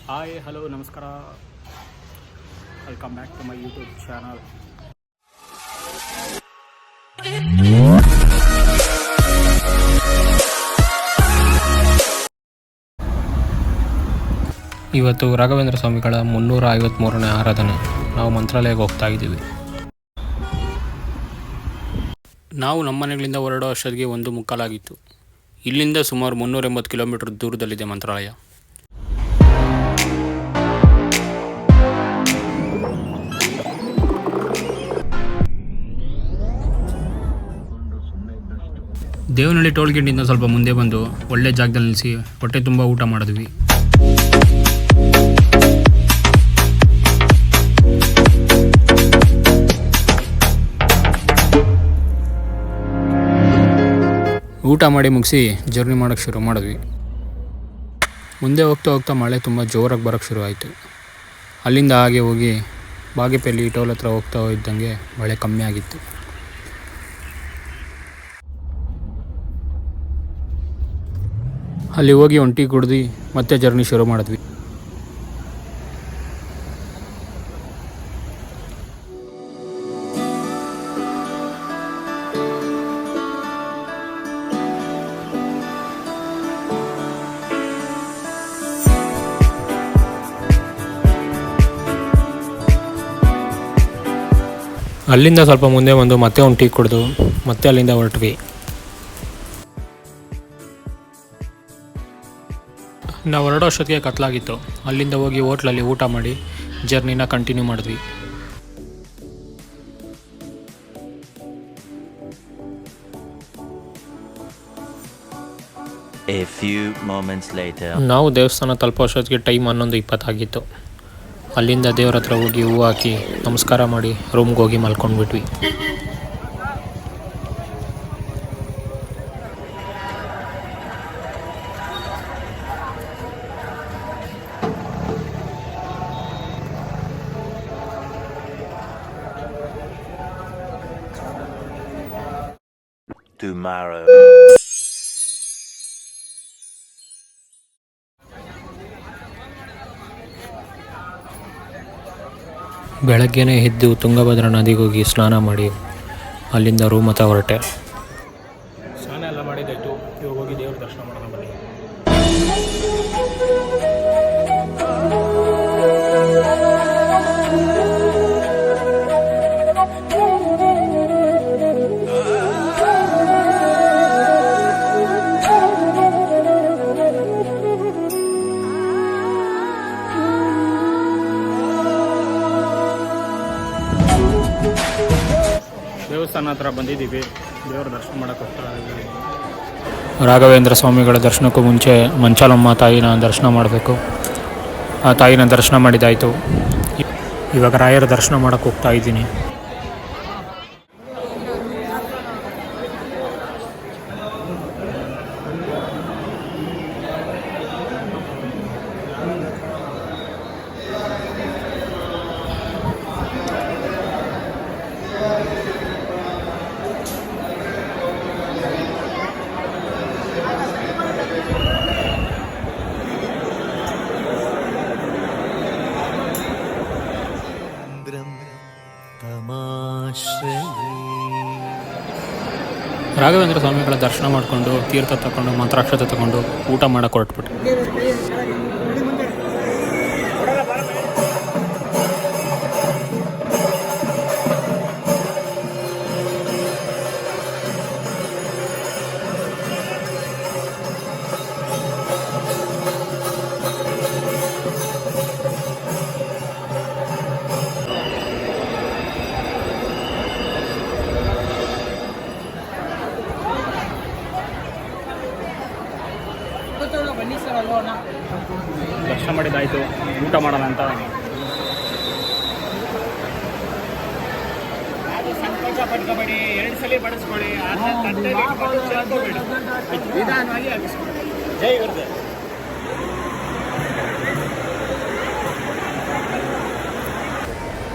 Hi hello ನಮಸ್ಕಾರ, welcome back to my YouTube channel. ಇವತ್ತು ರಾಘವೇಂದ್ರ ಸ್ವಾಮಿಗಳ 353ನೇ ಆರಾಧನೆ. ನಾವು ಮಂತ್ರಾಲಯಕ್ಕೆ ಹೋಗ್ತಾ ಇದ್ದೀವಿ. ನಾವು ನಮ್ಮ ಮನೆಗಳಿಂದ ಹೊರಡೋ ಅಷ್ಟೊತ್ತಿಗೆ 1:15 ಇಲ್ಲಿಂದ ಸುಮಾರು 380 ಕಿಲೋಮೀಟರ್ ದೂರದಲ್ಲಿದೆ ಮಂತ್ರಾಲಯ. ದೇವನಹಳ್ಳಿ ಟೋಲ್ಗೇಟಿಂದ ಸ್ವಲ್ಪ ಮುಂದೆ ಬಂದು ಒಳ್ಳೆ ಜಾಗದಲ್ಲಿ ನಿಲ್ಲಿಸಿ ಹೊಟ್ಟೆ ತುಂಬ ಊಟ ಮಾಡಿದ್ವಿ. ಊಟ ಮಾಡಿ ಮುಗಿಸಿ ಜರ್ನಿ ಮಾಡೋಕ್ಕೆ ಶುರು ಮಾಡಿದ್ವಿ. ಮುಂದೆ ಹೋಗ್ತಾ ಹೋಗ್ತಾ ಮಳೆ ತುಂಬ ಜೋರಾಗಿ ಬರೋಕ್ಕೆ ಶುರು ಆಯಿತು. ಅಲ್ಲಿಂದ ಹಾಗೆ ಹೋಗಿ ಬಾಗೇಪಲ್ಲಿ ಟೋಲ್ ಹತ್ರ ಹೋಗ್ತಾ ಇದ್ದಂಗೆ ಮಳೆ ಕಮ್ಮಿ ಆಗಿತ್ತು. ಅಲ್ಲಿ ಹೋಗಿ ಒಂದು ಟೀ ಕುಡ್ದು ಮತ್ತೆ ಜರ್ನಿ ಶುರು ಮಾಡಿದ್ವಿ. ಅಲ್ಲಿಂದ ಸ್ವಲ್ಪ ಮುಂದೆ ಬಂದು ಮತ್ತೆ ಒಂದು ಟೀ ಕುಡಿದು ಮತ್ತೆ ಅಲ್ಲಿಂದ ಹೊರಟ್ವಿ. ನಾವು ಹೊರಡೋ ಅಷ್ಟೊತ್ತಿಗೆ ಕತ್ಲಾಗಿತ್ತು. ಅಲ್ಲಿಂದ ಹೋಗಿ ಹೋಟ್ಲಲ್ಲಿ ಊಟ ಮಾಡಿ ಜರ್ನಿನ ಕಂಟಿನ್ಯೂ ಮಾಡಿದ್ವಿ. ನಾವು ದೇವಸ್ಥಾನ ತಲುಪೋ ಅಷ್ಟೊತ್ತಿಗೆ ಟೈಮ್ 11:20 ಆಗಿತ್ತು. ಅಲ್ಲಿಂದ ದೇವ್ರ ಹತ್ರ ಹೋಗಿ ಹೂವು ಹಾಕಿ ನಮಸ್ಕಾರ ಮಾಡಿ ರೂಮ್ಗೆ ಹೋಗಿ ಮಲ್ಕೊಂಡ್ಬಿಟ್ವಿ. ಬೆಳಗ್ಗೆನೇ ಎದ್ದು ತುಂಗಭದ್ರಾ ನದಿಗೆ ಹೋಗಿ ಸ್ನಾನ ಮಾಡಿ ಅಲ್ಲಿಂದ ರೂಮ್ ಹತ್ರ ಹೊರಟೆ. ಸ್ನಾನ ಎಲ್ಲ ಮಾಡಿದ್ದಾಯಿತು. ಇವಾಗ ಹೋಗಿ ದೇವ್ರ ದರ್ಶನ ಮಾಡೋಣ ಬನ್ನಿ. ದೇವಸ್ಥಾನ ಹತ್ರ ಬಂದಿದ್ದೀವಿ. ದೇವರ ದರ್ಶನ ಮಾಡೋಕ್ಕೆ ಹೋಗ್ತಾ ಇದ್ದೀವಿ. ರಾಘವೇಂದ್ರ ಸ್ವಾಮಿಗಳ ದರ್ಶನಕ್ಕೂ ಮುಂಚೆ ಮಂಚಾಲಮ್ಮ ತಾಯಿನ ದರ್ಶನ ಮಾಡಬೇಕು. ಆ ತಾಯಿನ ದರ್ಶನ ಮಾಡಿದ್ದಾಯಿತು. ಇವಾಗ ರಾಯರ ದರ್ಶನ ಮಾಡೋಕ್ಕೆ ಹೋಗ್ತಾ ಇದ್ದೀನಿ. ರಾಘವೇಂದ್ರ ಸ್ವಾಮಿಗಳ ದರ್ಶನ ಮಾಡಿಕೊಂಡು ತೀರ್ಥ ತಗೊಂಡು ಮಂತ್ರಾಕ್ಷತೆ ತಗೊಂಡು ಊಟ ಮಾಡೋಕೆ ಹೊರಟ್ಬಿಟ್ಟು ದರ್ಶನ ಮಾಡಿದ್ದಾಯಿತು. ಊಟ ಮಾಡೋಣ ಅಂತ ಸಂಕೋಚ ಪಡ್ಕೋಬೇಡಿ. 2 ಸಲ ಬಡಿಸ್ಕೊಳ್ಳಿ. ನಿಧಾನವಾಗಿ ಹಾಕಿಸ್ಕೊಳ್ಳಿ. ಜೈ ಗುರುದೇವ್.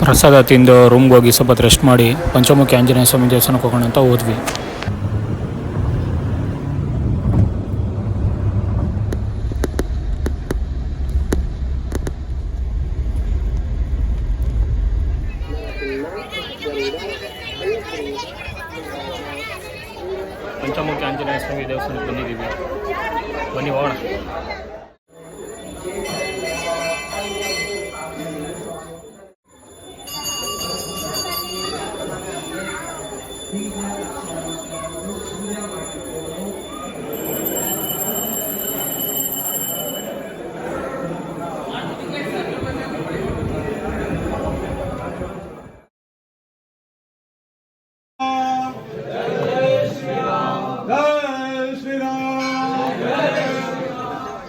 ಪ್ರಸಾದ ತಿಂದು ರೂಮ್ಗೆ ಹೋಗಿ ಸ್ವಲ್ಪ ರೆಸ್ಟ್ ಮಾಡಿ ಪಂಚಮುಖಿ ಆಂಜನೇಯ ಸ್ವಾಮಿ ದೇವಸ್ಥಾನಕ್ಕೆ ಹೋಗೋಣ ಅಂತ ಹೋದ್ವಿ. ದೇವಸ್ಥಾನಕ್ಕೆ ಬಂದಿದ್ದೀವಿ. ಬನ್ನಿ ಹೋಗೋಣ.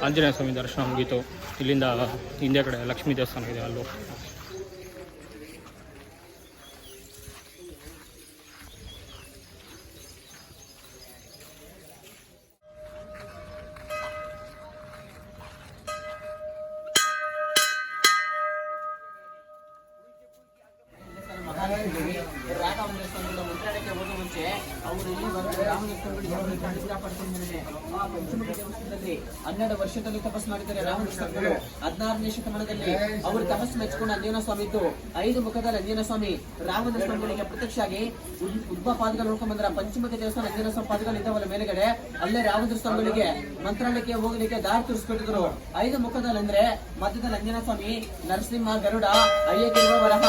ಆಂಜನೇಯ ಸ್ವಾಮಿ ದರ್ಶನ ಮುಗೀತು. ಇಲ್ಲಿಂದ ಹಿಂದೆ ಕಡೆ ಲಕ್ಷ್ಮೀ ದೇವಸ್ಥಾನ ಇದೆ, ಅಲ್ಲೂ ಮಂತ್ರಾಲಯಕ್ಕೆ ಹೋಗುವ ಮುಂಚೆ ಅವರು ಇಲ್ಲಿ ಬಂದು ದೇವಸ್ಥಾನದಲ್ಲಿ 12 ವರ್ಷದಲ್ಲಿ ತಪಸ್ಸು ಮಾಡಿದ್ದಾರೆ. ರಾಮಕೃಷ್ಣರು 16ನೇ ಶತಮಾನದಲ್ಲಿ ಅವರು ತಪಸ್ಸು ಮೆಚ್ಚಿಕೊಂಡು ಅಂಜನೇಯ ಸ್ವಾಮಿ ಇದ್ದು 5 ಮುಖದ ಅಂಜನೇಯ ಸ್ವಾಮಿ ರಾಮನ ಸ್ವಾಮಿಗಳಿಗೆ ಪ್ರತ್ಯಕ್ಷ ಆಗಿ ಉದ್ಭವ ಪಾದಗಳು ನೋಡ್ಕೊಂಡ್ ಬಂದ್ರ. ಪಂಚಮುಖ ದೇವಸ್ಥಾನ ಅಂಜನೇಯ ಸ್ವಾಮಿ ಪಾದಗಳು ಇದ್ದಾವಲ್ಲ ಮೇಲೆಗಡೆ, ಅಲ್ಲೇ ರಾಮಚಂದ್ರ ಸ್ವಾಮಿಗಳಿಗೆ ಮಂತ್ರಾಲಯಕ್ಕೆ ಹೋಗಲಿಕ್ಕೆ ದಾರಿ ತೋರಿಸ್ಕೊಟ್ಟಿದ್ರು. 5 ಮುಖದಲ್ಲಿ ಅಂದ್ರೆ ಮಧ್ಯದಲ್ಲಿ ಅಂಜನೇಯ ಸ್ವಾಮಿ, ನರಸಿಂಹ, ಗರುಡ, ಅಯ್ಯಗಿರುವ ವರಹ.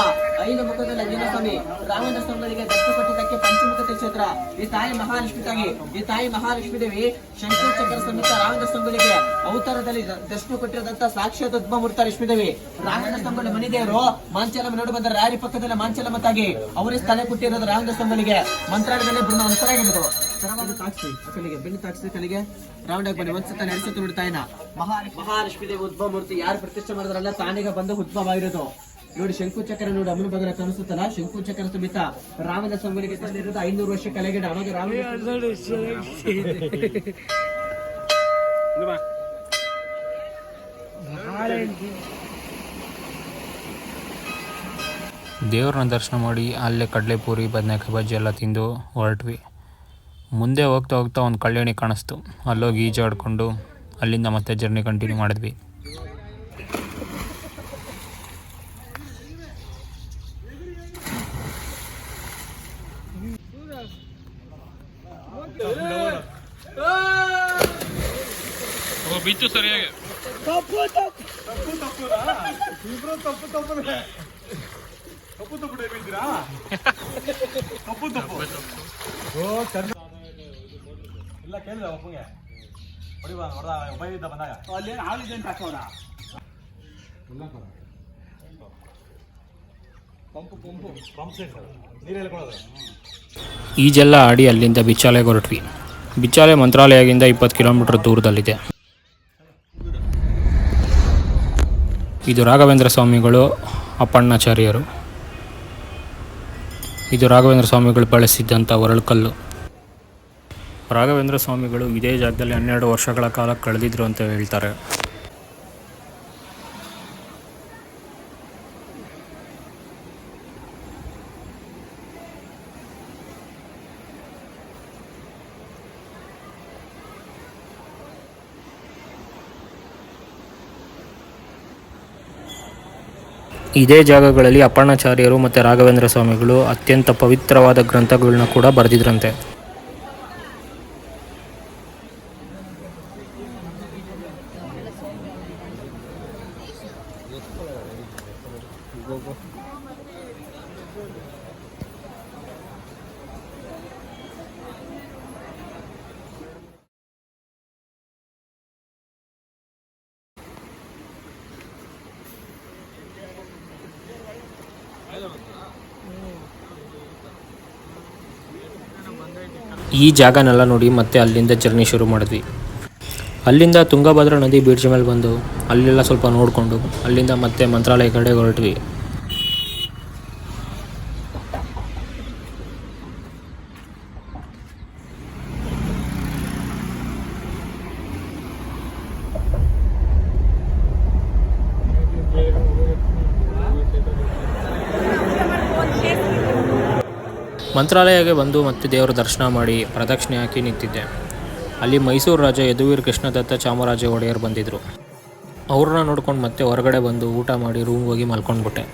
5 ಮುಖದಲ್ಲಿ ಅಂಜನೇಯ ಸ್ವಾಮಿ ರಾಮಚಂದ್ರ ಸ್ವಾಮಿಗಳಿಗೆ ದರ್ಶನ ಕೊಟ್ಟಿದ್ದಕ್ಕೆ ಪಂಚಮುಖ ಕ್ಷೇತ್ರ. ಈ ತಾಯಿ ಮಹಾಲಕ್ಷ್ಮಿಗಾಗಿ, ಈ ತಾಯಿ ಮಹಾಲಕ್ಷ್ಮೀ ದೇವಿ ಶಂಕು ಚಕ್ರ ಸಮೇತ ರಾಮಚಂದ್ರ ಸ್ವಾಮಿಗಳಿಗೆ ಅವತಾರದಲ್ಲಿ ದರ್ಶನ ಕೊಟ್ಟಿರೋದಂತ ಸಾಕ್ಷಾತ್ ಉದ್ಭವಮೂರ್ತ ಲಕ್ಷ್ಮೀದೇವಿ. ರಾಮಚಂದ್ರ ಸ್ವಾಮಿ ಮನಿ ದೇವರು ಮಾಂಚಲಮ್ಮ ನೋಡಿ ಬಂದ ರಾರಿ ಪಕ್ಕದಲ್ಲಿ ಮಾಂಚಲಮ್ಮ ತಾಗಿ ಅವರೇ ಸ್ಥಳ ಕೊಟ್ಟಿರೋದು ರಾಮಚಂದ್ರ ಸ್ವಾಮಿಗಳಿಗೆ. ಮಂತ್ರಾಲಯದಲ್ಲಿ ಒಂಥರಾಗಿರೋದು ಕಲಿಗೆ ಬೆನ್ನು ತಾಕ್ಸಿದ ಕಲಿಗೆ ರೌಂಡ್ ಆಗಿ ಬನ್ನಿ ಒಂದ್ಸತ ನಡೆಸುತ್ತ ನೋಡಿ ತಾಯಿನ. ಮಹಾಲಕ್ಷ್ಮೀ ದೇವಿ ಉದ್ಭವ ಮೂರ್ತಿ ಯಾರು ಪ್ರತಿಷ್ಠೆ ಮಾಡಿದ್ರಲ್ಲ ತಾನಿಗೆ ಬಂದು ಉದ್ಭವ ಆಗಿರೋದು ನೋಡಿ. ಶಂಕು ಚಕ್ರ ನೋಡಿ ಅಮ್ಮನ ಬಗಲ ಕಾಣಿಸುತ್ತಲ್ಲ, ಶಂಕು ಚಕ್ರ ಸಮೇತ ರಾಮನ ಸ್ವಾಮಿಗಳಿಗೆ ತಂದಿರೋದು 500 ವರ್ಷ ಕೆಳಗಡೆ. ಅವಾಗ ರಾಮ ದೇವ್ರನ್ನ ದರ್ಶನ ಮಾಡಿ ಅಲ್ಲೇ ಕಡಲೆಪೂರಿ, ಬದನೆಕಾಯಿ ಬಜ್ಜಿ ಎಲ್ಲ ತಿಂದು ಹೊರಟ್ವಿ. ಮುಂದೆ ಹೋಗ್ತಾ ಹೋಗ್ತಾ ಒಂದು ಕಲ್ಯಾಣಿ ಕಾಣಿಸ್ತು. ಅಲ್ಲೋಗಿ ಈಜಾಡ್ಕೊಂಡು ಅಲ್ಲಿಂದ ಮತ್ತೆ ಜರ್ನಿ ಕಂಟಿನ್ಯೂ ಮಾಡಿದ್ವಿ. ಬಿತ್ತು ಸರಿಯಾಗಿ ಇಲ್ಲ ಕೇಳಿದ ಒಪ್ಪಂಗೆ ಬಂದಾಗ ಅಲ್ಲಿ ಹಾಲಿದೆ ಅಂತ ಹಾಕೋಣ. ಈಜೆಲ್ಲ ಆಡಿ ಅಲ್ಲಿಂದ ಬಿಚ್ಚಾಲೆಗೆ ಹೊರಟ್ವಿ. ಬಿಚ್ಚಾಲೆ ಮಂತ್ರಾಲಯದಿಂದ 20 ಕಿಲೋಮೀಟರ್ ದೂರದಲ್ಲಿದೆ. ಇದು ರಾಘವೇಂದ್ರ ಸ್ವಾಮಿಗಳು, ಅಪ್ಪಣ್ಣಾಚಾರ್ಯರು. ಇದು ರಾಘವೇಂದ್ರ ಸ್ವಾಮಿಗಳು ಬಳಸಿದ್ದಂಥ ಒರಳುಕಲ್ಲು. ರಾಘವೇಂದ್ರ ಸ್ವಾಮಿಗಳು ಇದೇ ಜಾಗದಲ್ಲಿ 12 ವರ್ಷಗಳ ಕಾಲ ಕಳೆದಿದ್ರು ಅಂತ ಹೇಳ್ತಾರೆ. ಇದೇ ಜಾಗಗಳಲ್ಲಿ ಅಪ್ಪಣ್ಣಾಚಾರ್ಯರು ಮತ್ತು ರಾಘವೇಂದ್ರ ಸ್ವಾಮಿಗಳು ಅತ್ಯಂತ ಪವಿತ್ರವಾದ ಗ್ರಂಥಗಳನ್ನ ಕೂಡ ಬರೆದಿದ್ರಂತೆ. ಈ ಜಾಗನೆಲ್ಲ ನೋಡಿ ಮತ್ತೆ ಅಲ್ಲಿಂದ ಜರ್ನಿ ಶುರು ಮಾಡಿದ್ವಿ. ಅಲ್ಲಿಂದ ತುಂಗಭದ್ರಾ ನದಿ ಬ್ರಿಡ್ಜ್ ಮೇಲೆ ಬಂದು ಅಲ್ಲೆಲ್ಲ ಸ್ವಲ್ಪ ನೋಡಿಕೊಂಡು ಅಲ್ಲಿಂದ ಮತ್ತೆ ಮಂತ್ರಾಲಯ ಕಡೆ ಹೊರಟ್ವಿ. ಮಂತ್ರಾಲಯಕ್ಕೆ ಬಂದು ಮತ್ತೆ ದೇವರ ದರ್ಶನ ಮಾಡಿ ಪ್ರದಕ್ಷಿಣೆ ಹಾಕಿ ನಿಂತಿದ್ದೆ. ಅಲ್ಲಿ ಮೈಸೂರು ರಾಜ ಯದುವೀರ್ ಕೃಷ್ಣದತ್ತ ಚಾಮರಾಜ ಒಡೆಯರ್ ಬಂದಿದ್ದರು. ಅವ್ರನ್ನ ನೋಡ್ಕೊಂಡು ಮತ್ತೆ ಹೊರಗಡೆ ಬಂದು ಊಟ ಮಾಡಿ ರೂಮ್ಗೆ ಹೋಗಿ ಮಲ್ಕೊಂಡ್ಬಿಟ್ಟೆ.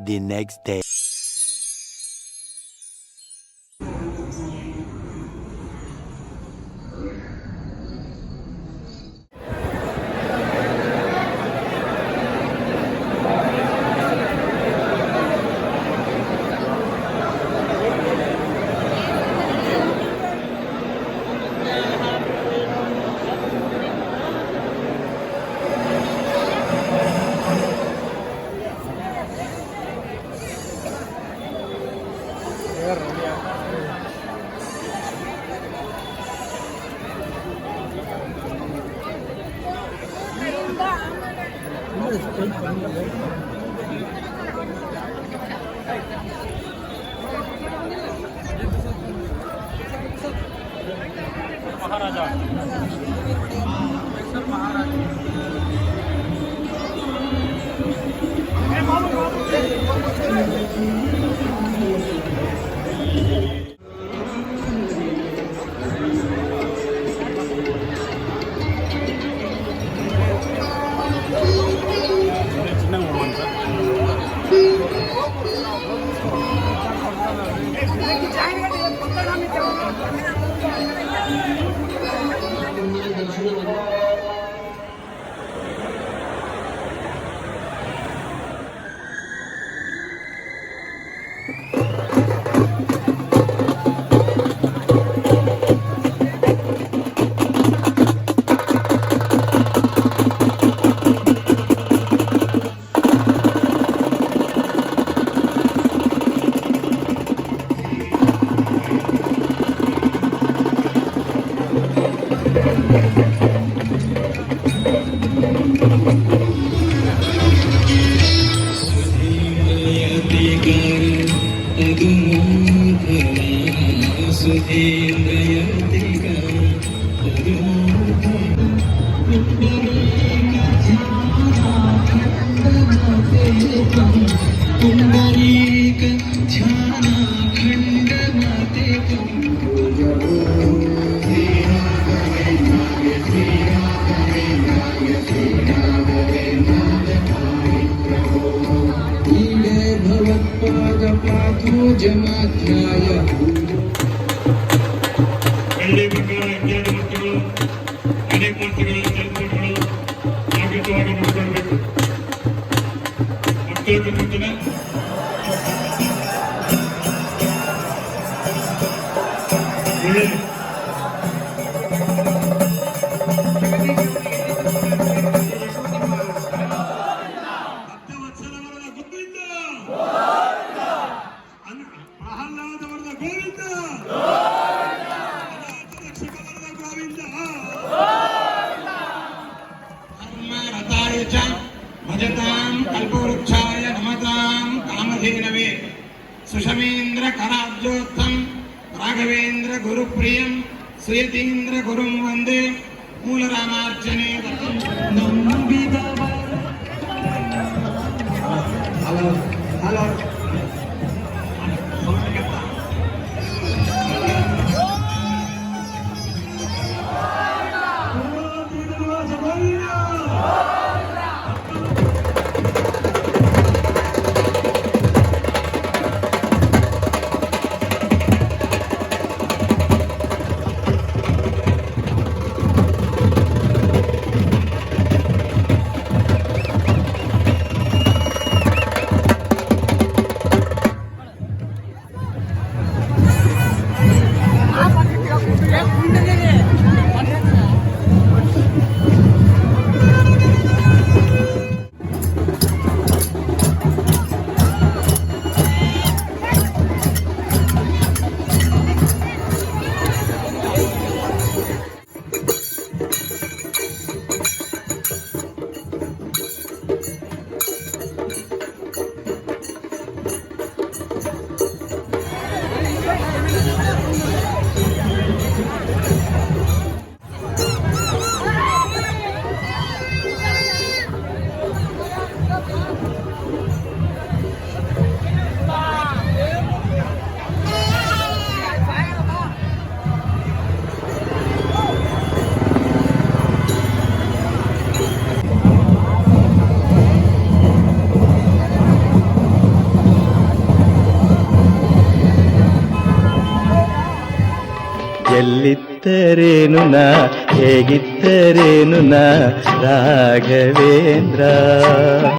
the next day. ಬೆಳ್ಳಿ ಬಂಗಾರ ಇತ್ಯಾದಿ ವಸ್ತುಗಳು ಅನೇಕ ವಸ್ತುಗಳು ಚಲಪಟಗಳು ಜಾಗೃತವಾಗಿ ನೋಡಿಕೊಳ್ಬೇಕು. ಮಕ್ಕಳಿಗೆ ಸೂಚನೆ ಒಳ್ಳೆಯದು. ಭಕ್ತವತ್ಸಲವರದ ಗೋವಿಂದ, ಪ್ರಹ್ಲಾದವರದ ಗೋವಿಂದ, ರಕ್ಷಕವರದ ಗೋವಿಂದ. ಧರ್ಮರತಾಯ ಚ ಭಜತಾಂ ಕಲ್ಪವೃಕ್ಷಾಯ ನಮತಾಂ ಕಾಮಧೇನವೇ ಸುಷಮೇಂದ್ರ ಕರಾಬ್ಜೋತ್ಥಂ ರಾಘವೇಂದ್ರ ಗುರುಪ್ರಿಯಂ ಸುಯತೀಂದ್ರ ಗುರುಂ ವಂದೇ ಮೂಲರಾಮಾರ್ಚನೆ ಹಲೋ ಹಲೋ ಎಲ್ಲಿದ್ದರೇನು ನಾ ಹೇಗಿದ್ದರೇನು ನಾ ರಾಘವೇಂದ್ರ.